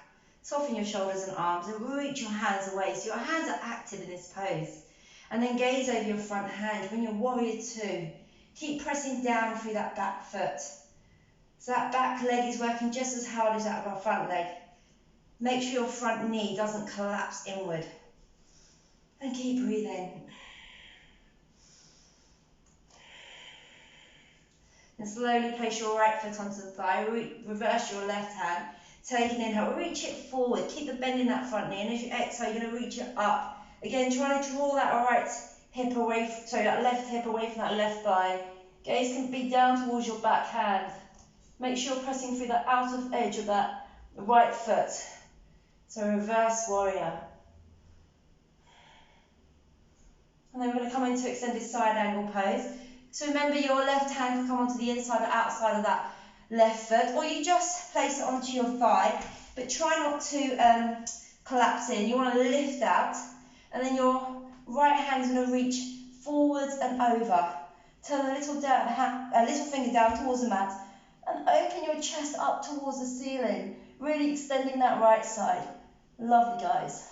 Soften your shoulders and arms and reach your hands away so your hands are active in this pose. And then gaze over your front hand. Bring your warrior two. Keep pressing down through that back foot. So that back leg is working just as hard as that of our front leg. Make sure your front knee doesn't collapse inward. And keep breathing. And slowly place your right foot onto the thigh. Reverse your left hand. Take an inhale. Reach it forward. Keep the bend in that front knee. And as you exhale, you're going to reach it up. Again, trying to draw that that left hip away from that left thigh. Gaze can be down towards your back hand. Make sure you're pressing through the outer edge of that right foot. So reverse warrior. And then we're going to come into extended side angle pose. So remember your left hand can come onto the inside or outside of that left foot, or you just place it onto your thigh, but try not to collapse in. You want to lift out, and then your right hand is going to reach forwards and over. Turn a little finger down towards the mat, and open your chest up towards the ceiling, really extending that right side. Lovely, guys.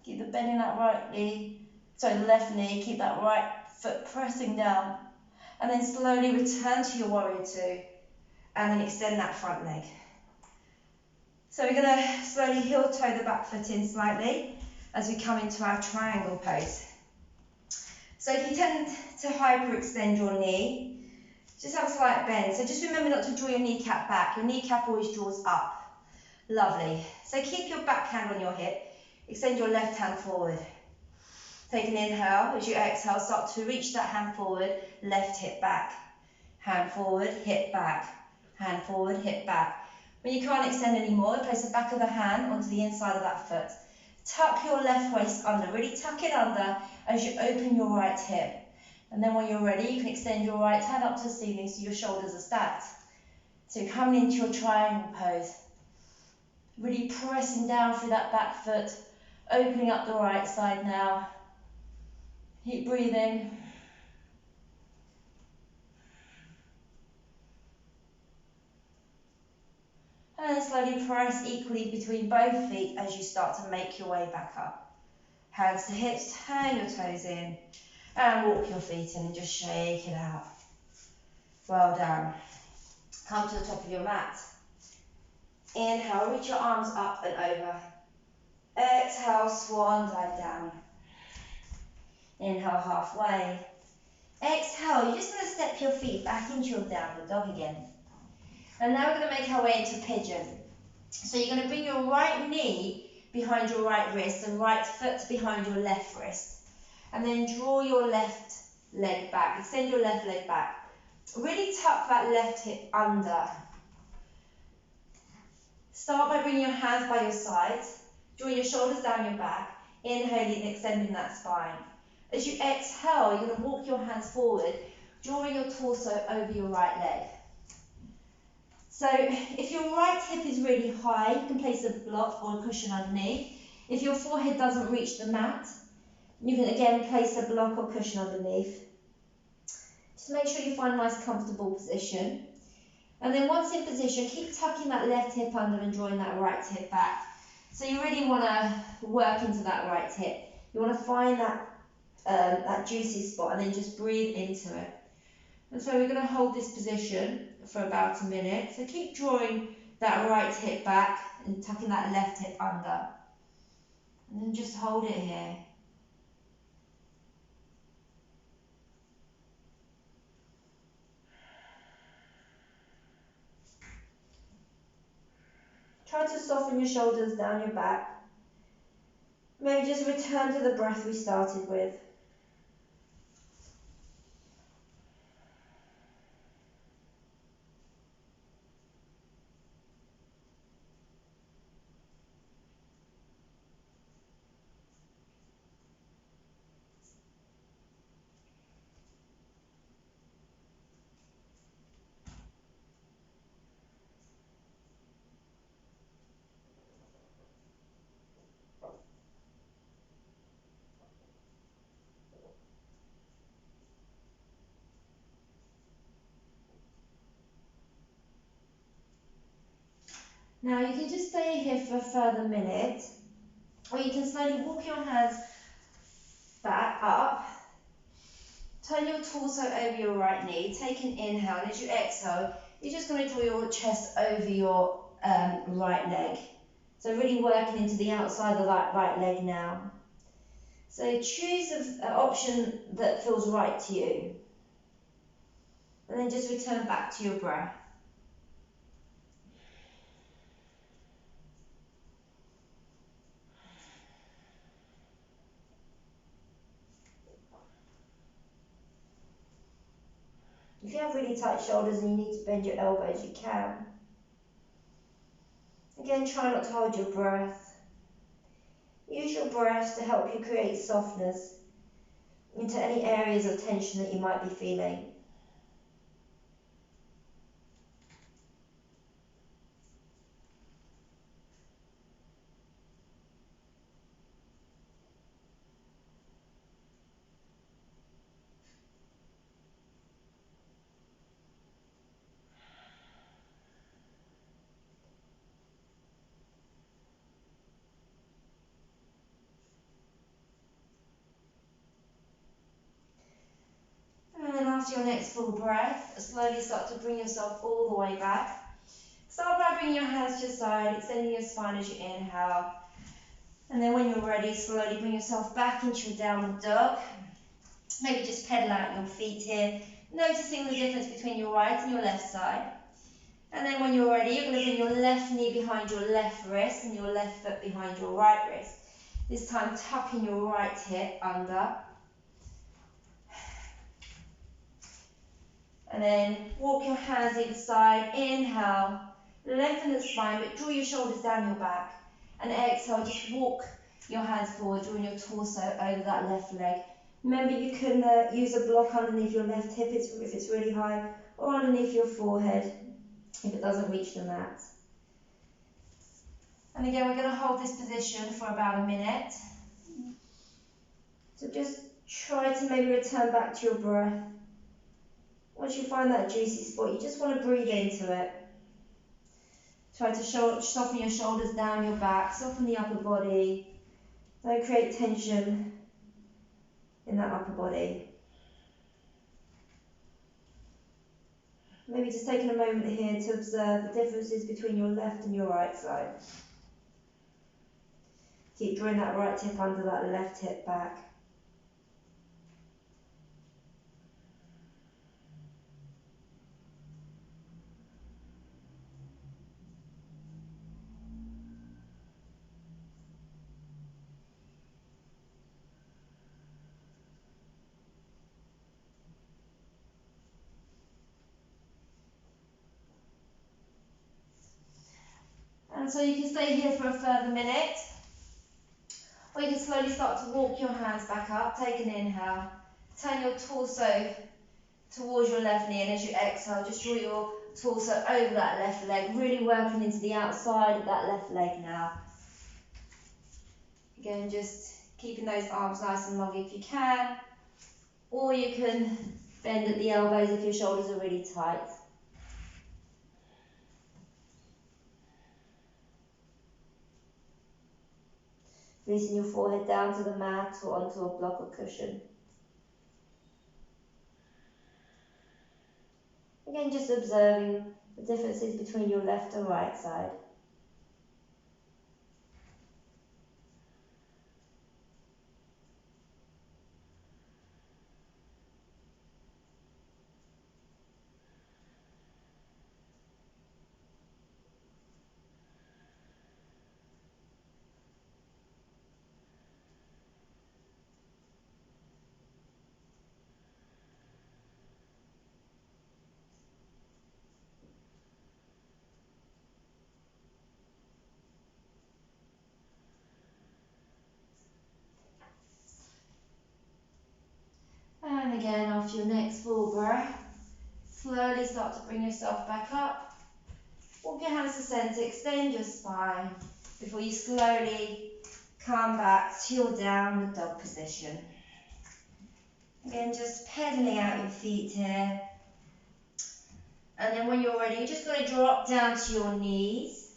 Keep the bend in that left knee, keep that right foot pressing down. And then slowly return to your warrior two, and then extend that front leg. So we're going to slowly heel toe the back foot in slightly as we come into our triangle pose. So if you tend to hyperextend your knee, just have a slight bend. So just remember not to draw your kneecap back. Your kneecap always draws up. Lovely. So keep your back hand on your hip. Extend your left hand forward. Take an inhale. As you exhale, start to reach that hand forward, left hip back. Hand forward, hip back. Hand forward, hip back. When you can't extend anymore, place the back of the hand onto the inside of that foot. Tuck your left waist under. Really tuck it under as you open your right hip. And then when you're ready, you can extend your right hand up to the ceiling so your shoulders are stacked. So coming into your triangle pose. Really pressing down through that back foot. Opening up the right side now. Keep breathing. And then slowly press equally between both feet as you start to make your way back up. Hands to hips, turn your toes in, and walk your feet in and just shake it out. Well done. Come to the top of your mat. Inhale, reach your arms up and over. Exhale, swan dive down. Inhale, halfway. Exhale, you're just going to step your feet back into your downward dog again. And now we're going to make our way into pigeon. So you're going to bring your right knee behind your right wrist and right foot behind your left wrist. And then draw your left leg back. Extend your left leg back. Really tuck that left hip under. Start by bringing your hands by your sides. Drawing your shoulders down your back. Inhaling and extending that spine. As you exhale, you're going to walk your hands forward, drawing your torso over your right leg. So if your right hip is really high, you can place a block or a cushion underneath. If your forehead doesn't reach the mat, you can again place a block or cushion underneath. Just make sure you find a nice comfortable position. And then once in position, keep tucking that left hip under and drawing that right hip back. So you really want to work into that right hip. You want to find that juicy spot and then just breathe into it. And so we're going to hold this position for about a minute. So keep drawing that right hip back and tucking that left hip under. And then just hold it here. Try to soften your shoulders down your back. Maybe just return to the breath we started with. Now you can just stay here for a further minute, or you can slowly walk your hands back up, turn your torso over your right knee, take an inhale, and as you exhale, you're just going to draw your chest over your right leg. So really working into the outside of that right leg now. So choose an option that feels right to you. And then just return back to your breath. If you have really tight shoulders and you need to bend your elbows, you can. Again, try not to hold your breath. Use your breath to help you create softness into any areas of tension that you might be feeling. And then after your next full breath, slowly start to bring yourself all the way back. Start by bringing your hands to your side, extending your spine as you inhale. And then when you're ready, slowly bring yourself back into your downward dog. Maybe just pedal out your feet here, noticing the difference between your right and your left side. And then when you're ready, you're going to bring your left knee behind your left wrist and your left foot behind your right wrist. This time tucking your right hip under. And then walk your hands either side, inhale, lengthen the spine, but draw your shoulders down your back. And exhale, just walk your hands forward, drawing your torso over that left leg. Remember, you can use a block underneath your left hip if it's really high, or underneath your forehead if it doesn't reach the mat. And again, we're going to hold this position for about a minute. So just try to maybe return back to your breath. Once you find that juicy spot, you just want to breathe into it. Try to soften your shoulders down your back, soften the upper body. Don't create tension in that upper body. Maybe just taking a moment here to observe the differences between your left and your right side. Keep drawing that right hip under that left hip back. And so you can stay here for a further minute. Or you can slowly start to walk your hands back up. Take an inhale. Turn your torso towards your left knee, and as you exhale, just draw your torso over that left leg, really working into the outside of that left leg now. Again, just keeping those arms nice and long if you can, or you can bend at the elbows if your shoulders are really tight. Releasing your forehead down to the mat or onto a block or cushion. Again, just observing the differences between your left and right side. And again, after your next full breath, slowly start to bring yourself back up. Walk your hands to centre, extend your spine before you slowly come back to your downward dog position. Again, just pedaling out your feet here. And then when you're ready, you're just going to drop down to your knees.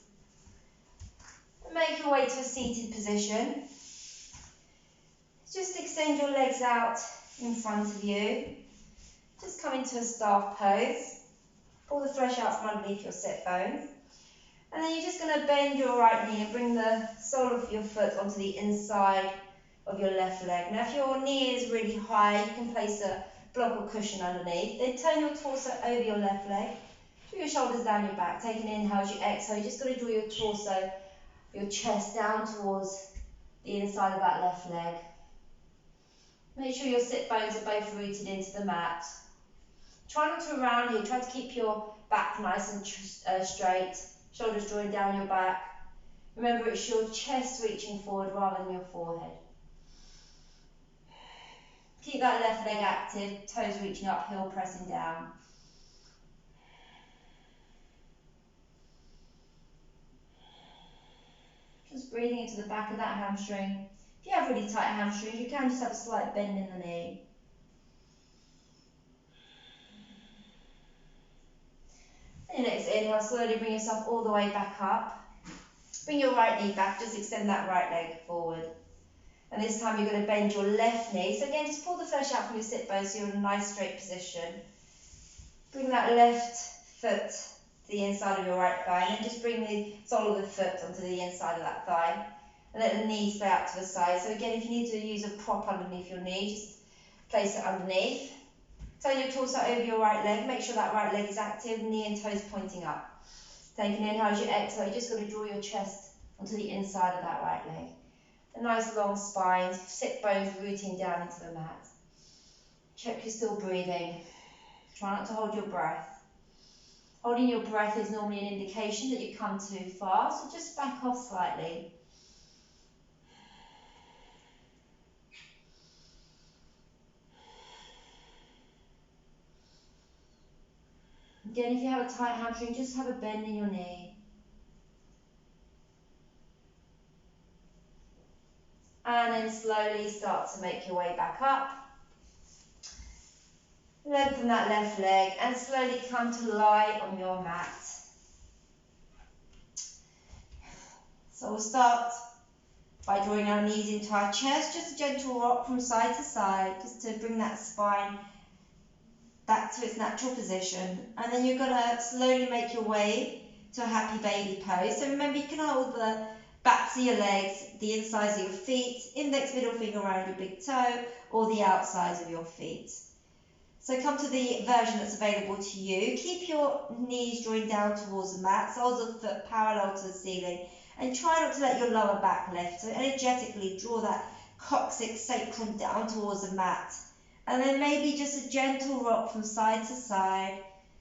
And make your way to a seated position. Just extend your legs out in front of you. Just come into a staff pose. Pull the flesh out from underneath your sit bones. And then you're just going to bend your right knee and bring the sole of your foot onto the inside of your left leg. Now if your knee is really high, you can place a block or cushion underneath. Then turn your torso over your left leg. Draw your shoulders down your back. Take an inhale as you exhale. You're just going to draw your torso, your chest down towards the inside of that left leg. Make sure your sit bones are both rooted into the mat. Try not to round here. Try to keep your back nice and straight. Shoulders drawing down your back. Remember, it's your chest reaching forward rather than your forehead. Keep that left leg active, toes reaching up, heel pressing down. Just breathing into the back of that hamstring. If you have really tight hamstrings, you can just have a slight bend in the knee. And your next inhale, slowly bring yourself all the way back up. Bring your right knee back, just extend that right leg forward. And this time you're going to bend your left knee. So again, just pull the flesh out from your sit bones so you're in a nice straight position. Bring that left foot to the inside of your right thigh, and then just bring the sole of the foot onto the inside of that thigh. And let the knee stay out to the side. So again, if you need to use a prop underneath your knee, just place it underneath. Turn your torso over your right leg. Make sure that right leg is active, knee and toes pointing up. Take an inhale as you exhale. You're just going to draw your chest onto the inside of that right leg. A nice long spine, sit bones rooting down into the mat. Check you're still breathing. Try not to hold your breath. Holding your breath is normally an indication that you come too far, so just back off slightly. Again, if you have a tight hamstring, just have a bend in your knee. And then slowly start to make your way back up. Lengthen that left leg and slowly come to lie on your mat.
So we'll start by drawing our knees into our chest, just a gentle rock from side to side, just to bring that spine back to its natural position. And then you're going to slowly make your way to a happy baby pose. So remember, you can hold the backs of your legs, the insides of your feet, index middle finger around your big toe, or the outsides of your feet. So come to the version that's available to you. Keep your knees joined down towards the mat, soles of the foot parallel to the ceiling, and try not to let your lower back lift. So energetically draw that coccyx sacrum down towards the mat. And then maybe just a gentle rock from side to side.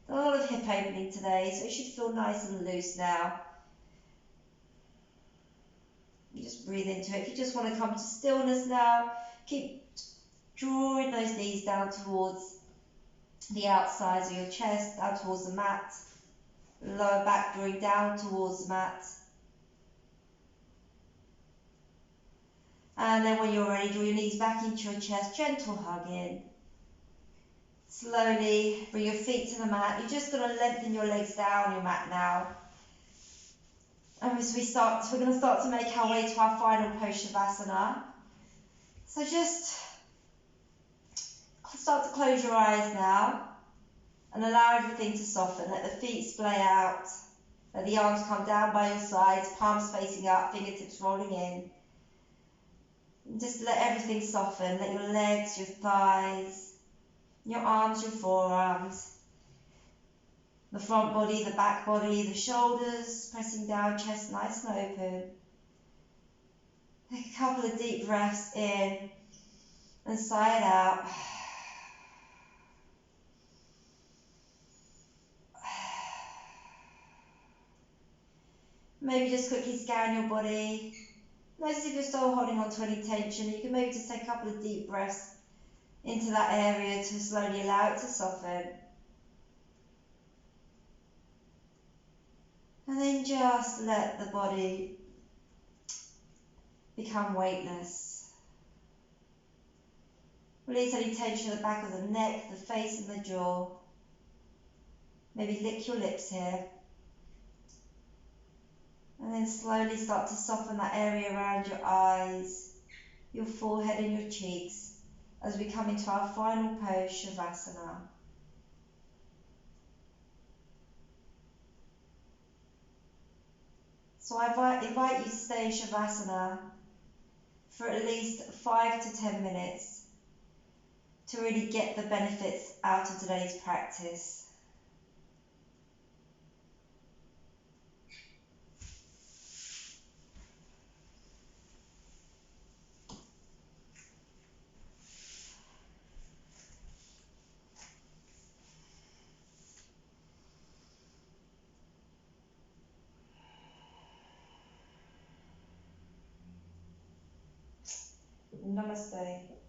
A lot of hip opening today, so it should feel nice and loose now. You just breathe into it. If you just want to come to stillness now, keep drawing those knees down towards the outsides of your chest, down towards the mat. Lower back drawing down towards the mat. And then when you're ready, draw your knees back into your chest, gentle hug in. Slowly bring your feet to the mat. You're just going to lengthen your legs down your mat now. And as we're going to start to make our way to our final pose, Shavasana. So just start to close your eyes now and allow everything to soften. Let the feet splay out. Let the arms come down by your sides, palms facing up, fingertips rolling in. And just let everything soften. Let your legs, your thighs, your arms, your forearms, the front body, the back body, the shoulders, pressing down, chest nice and open. Take a couple of deep breaths in and sigh it out. Maybe just quickly scan your body. Notice if you're still holding on to any tension. You can maybe just take a couple of deep breaths into that area to slowly allow it to soften. And then just let the body become weightless. Release any tension at the back of the neck, the face and the jaw. Maybe lick your lips here. And then slowly start to soften that area around your eyes, your forehead and your cheeks as we come into our final pose, Shavasana. So I invite you to stay in Shavasana for at least 5 to 10 minutes to really get the benefits out of today's practice. Namaste.